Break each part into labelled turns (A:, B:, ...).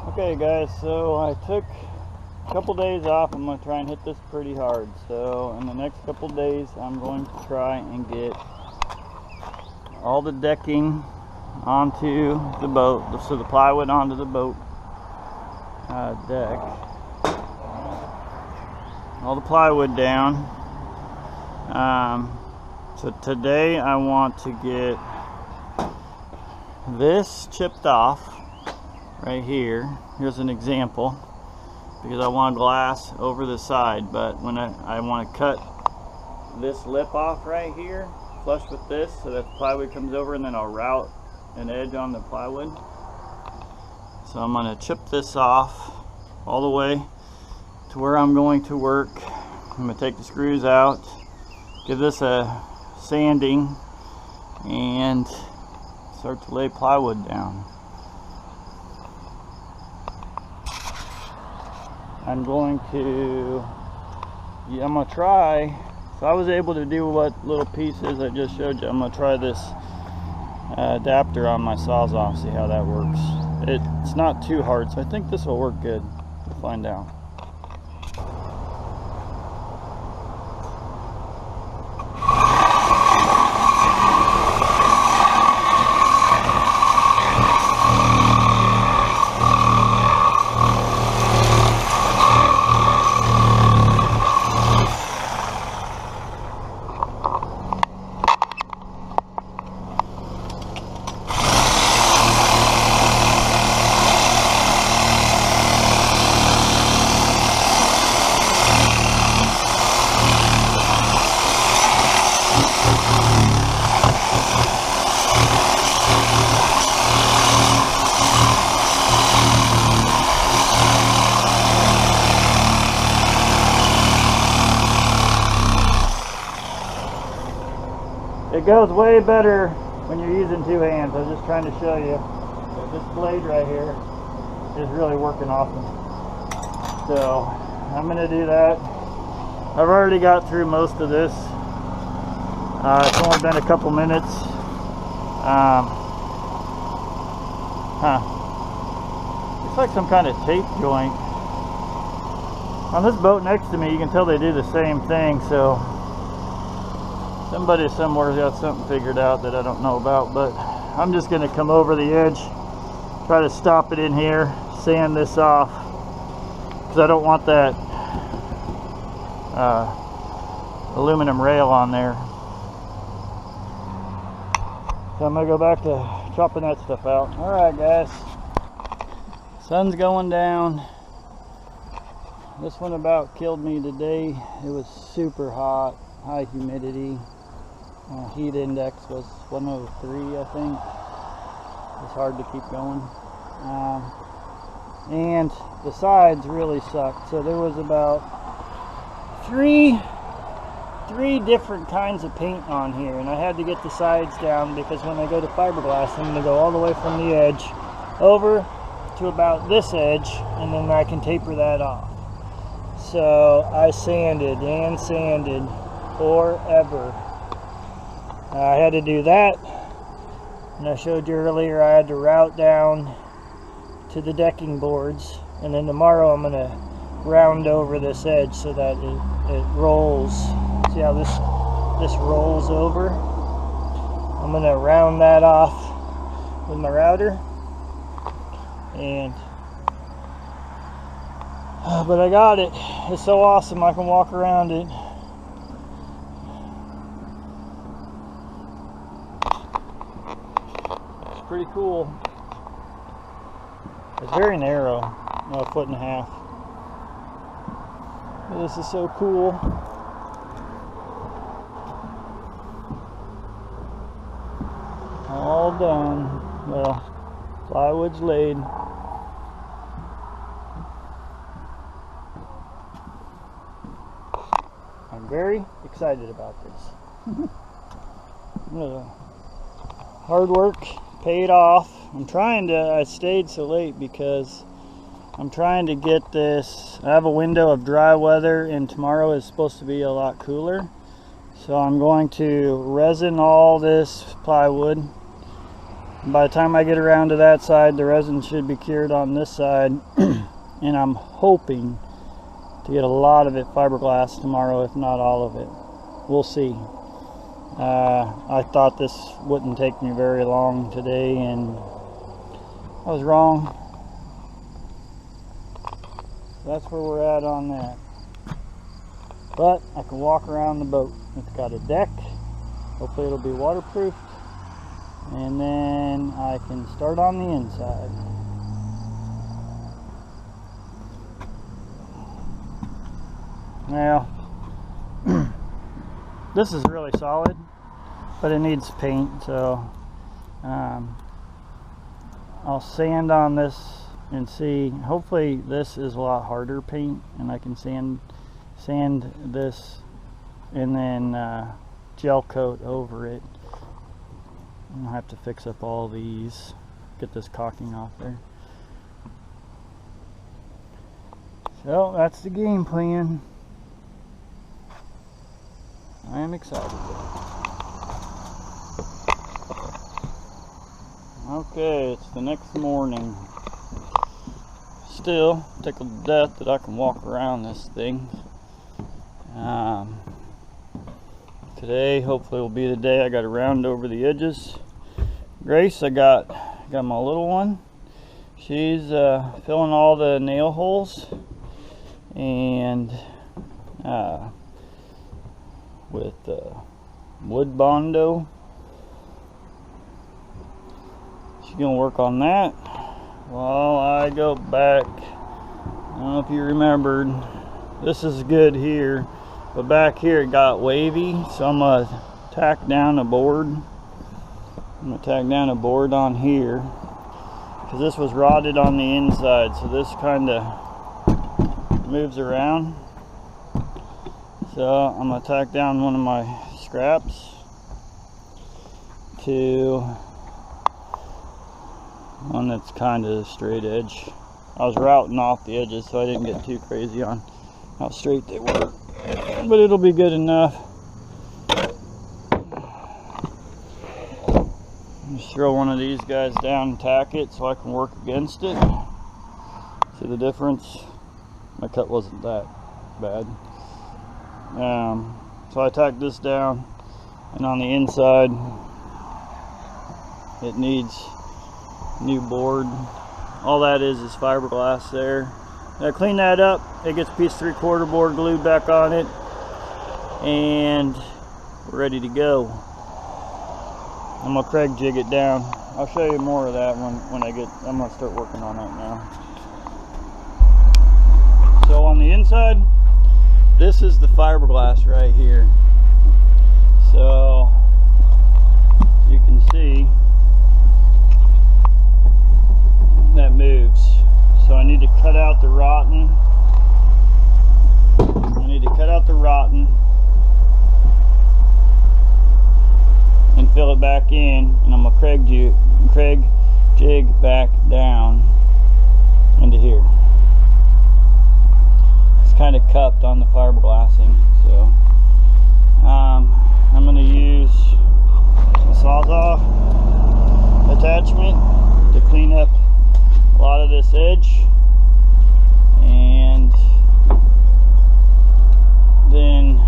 A: Okay guys, so I took a couple days off. I'm going to try and hit this pretty hard. So in the next couple days I'm going to try and get all the decking onto the boat, so the plywood onto the boat deck. All the plywood down. So today I want to get this chipped off right here. Here's an example, because I want glass over the side, but when I want to cut this lip off right here flush with this so that the plywood comes over, and then I'll route an edge on the plywood. So I'm going to chip this off all the way to where I'm going to work. I'm going to take the screws out, give this a sanding, and start to lay plywood down. I'm going to try, so I was able to do what little pieces I just showed you. I'm going to try this adapter on my Sawzall, see how that works. It's not too hard, so I think this will work good. We'll find out. It goes way better when you're using two hands. I was just trying to show you that this blade right here is really working awesome. So I'm going to do that. I've already got through most of this. It's only been a couple minutes. Looks like some kind of tape joint. On this boat next to me, you can tell they do the same thing. So somebody somewhere's got something figured out that I don't know about, but I'm just going to come over the edge, try to stop it in here, sand this off, because I don't want that aluminum rail on there. So I'm going to go back to chopping that stuff out. Alright guys, sun's going down. This one about killed me today. It was super hot, high humidity. Heat index was 103, I think. It's hard to keep going. And the sides really sucked. So there was about three different kinds of paint on here, and I had to get the sides down because when I go to fiberglass, I'm going to go all the way from the edge over to about this edge, and then I can taper that off. So I sanded and sanded forever. I had to do that, and I showed you earlier I had to route down to the decking boards, and then tomorrow I'm going to round over this edge so that it rolls. See how this rolls over? I'm going to round that off with my router, and but I got it. It's so awesome, I can walk around it. Pretty cool. It's very narrow, a 1.5 feet. But this is so cool. All done. Well, plywood's laid. I'm very excited about this. Hard work paid off. I stayed so late because I'm trying to get this. I have a window of dry weather, and tomorrow is supposed to be a lot cooler. So I'm going to resin all this plywood By the time I get around to that side, the resin should be cured on this side. And I'm hoping to get a lot of it fiberglass tomorrow, if not all of it. We'll see. I thought this wouldn't take me very long today, and I was wrong. That's where we're at on that. But I can walk around the boat. It's got a deck. Hopefully it'll be waterproof. And then I can start on the inside. Now, this is really solid, but it needs paint, so I'll sand on this and see. Hopefully this is a lot harder paint, and I can sand this and then gel coat over it. I'll have to fix up all these, get this caulking off there. So that's the game plan. I am excited. Okay, it's the next morning. Still tickled to death that I can walk around this thing. Today hopefully will be the day I got to round over the edges. Grace, I got my little one. She's filling all the nail holes, and with wood bondo. She's gonna work on that while I go back. I don't know if you remembered, this is good here, but back here it got wavy, so I'm gonna tack down a board. I'm gonna tack down a board on here because this was rotted on the inside, so this kind of moves around. So I'm going to tack down one of my scraps to one that's kind of straight edge. I was routing off the edges so I didn't get too crazy on how straight they were, but it'll be good enough. Just throw one of these guys down and tack it so I can work against it. See the difference? My cut wasn't that bad. So I tacked this down, and on the inside it needs new board. All that is fiberglass there. Now clean that up. It gets piece 3/4 board glued back on it, and we're ready to go. I'm gonna Craig jig it down. I'll show you more of that when I'm gonna start working on that now. So on the inside, this is the fiberglass right here. So you can see that moves. So I need to cut out the rotten. And fill it back in, and I'm gonna Craig jig back down into here. Kind of cupped on the fiberglassing, so I'm going to use a Sawzall attachment to clean up a lot of this edge, and then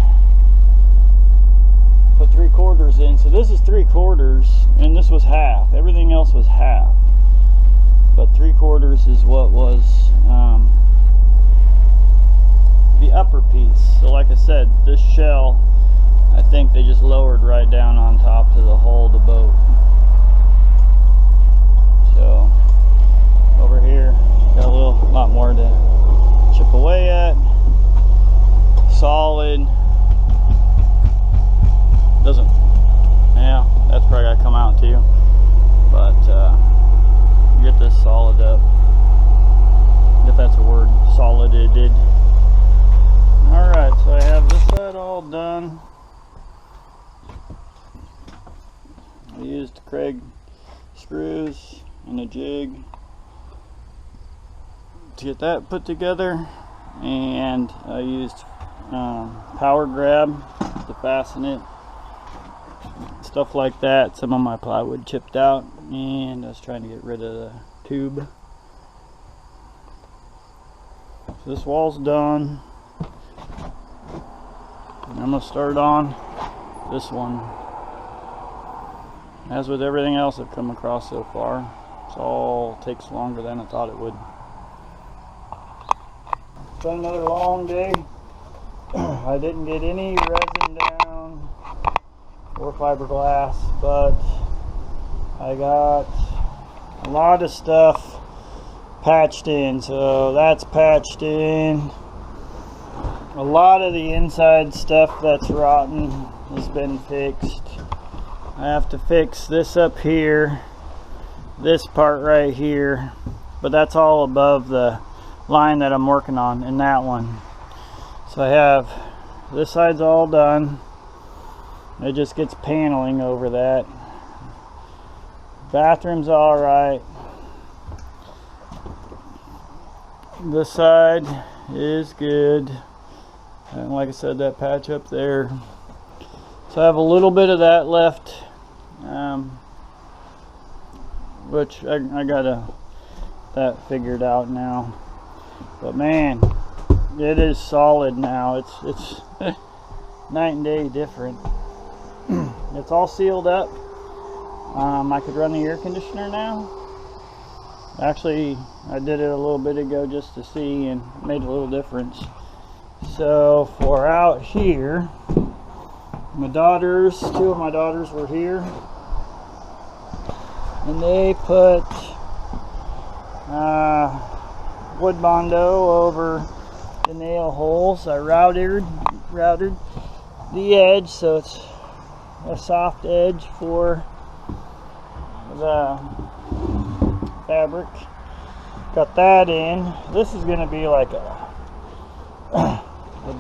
A: put 3/4 in. So this is 3/4, and this was half. Everything else was half, but 3/4 is what was the upper piece. So like I said, this shell, I think they just lowered right down on top to the hull of the boat. So over here got a lot more to chip away at. Solid. Doesn't, yeah, that's probably gotta come out too, but get this solid up, if that's a word, solided. Alright, so I have this side all done. I used Craig screws and a jig to get that put together, and I used power grab to fasten it stuff like that. Some of my plywood chipped out, and I was trying to get rid of the tube. So this wall's done. And I'm going to start on this one. As with everything else I've come across so far, it all takes longer than I thought it would. It's been another long day. I didn't get any resin down or fiberglass, but I got a lot of stuff patched in. So that's patched in. A lot of the inside stuff that's rotten has been fixed. I have to fix this up here, this part right here, but that's all above the line that I'm working on in that one. So I have this side's all done. It just gets paneling over that. Bathroom's all right. This side is good. And like I said, that patch up there. So I have a little bit of that left, which I got that figured out now. But man, it is solid now. It's night and day different. It's all sealed up. I could run the air conditioner now. Actually, I did it a little bit ago just to see, and it made a little difference. So for out here, two of my daughters were here, and they put wood bondo over the nail holes. I routed the edge so it's a soft edge for the fabric. Got that in. This is going to be like a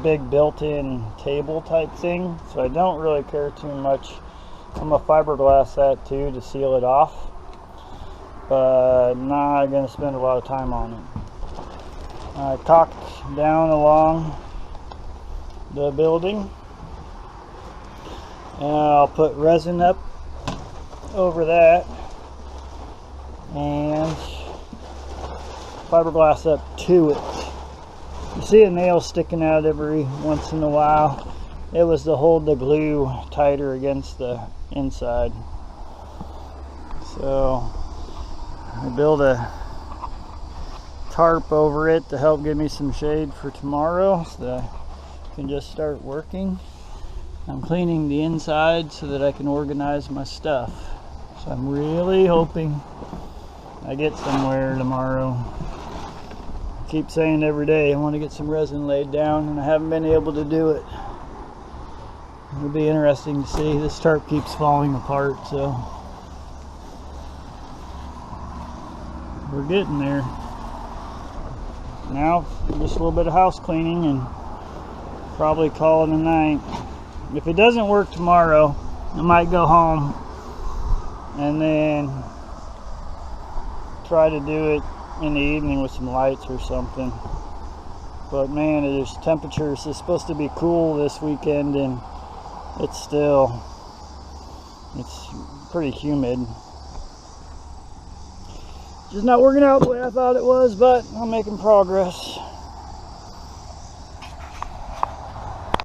A: big built-in table type thing, so I don't really care too much. I'm gonna fiberglass that too to seal it off, but not gonna spend a lot of time on it. I caulked down along the building, and I'll put resin up over that and fiberglass up to it. You see a nail sticking out every once in a while. It was to hold the glue tighter against the inside. So I built a tarp over it to help give me some shade for tomorrow so that I can just start working. I'm cleaning the inside so that I can organize my stuff. So I'm really hoping I get somewhere tomorrow. Keep saying every day I want to get some resin laid down, and I haven't been able to do it. It'll be interesting to see. This tarp keeps falling apart, so we're getting there. Now just a little bit of house cleaning and probably call it a night. If it doesn't work tomorrow, I might go home and then try to do it in the evening with some lights or something. But man, there's temperatures. It's supposed to be cool this weekend, and it's pretty humid. Just not working out the way I thought it was, but I'm making progress.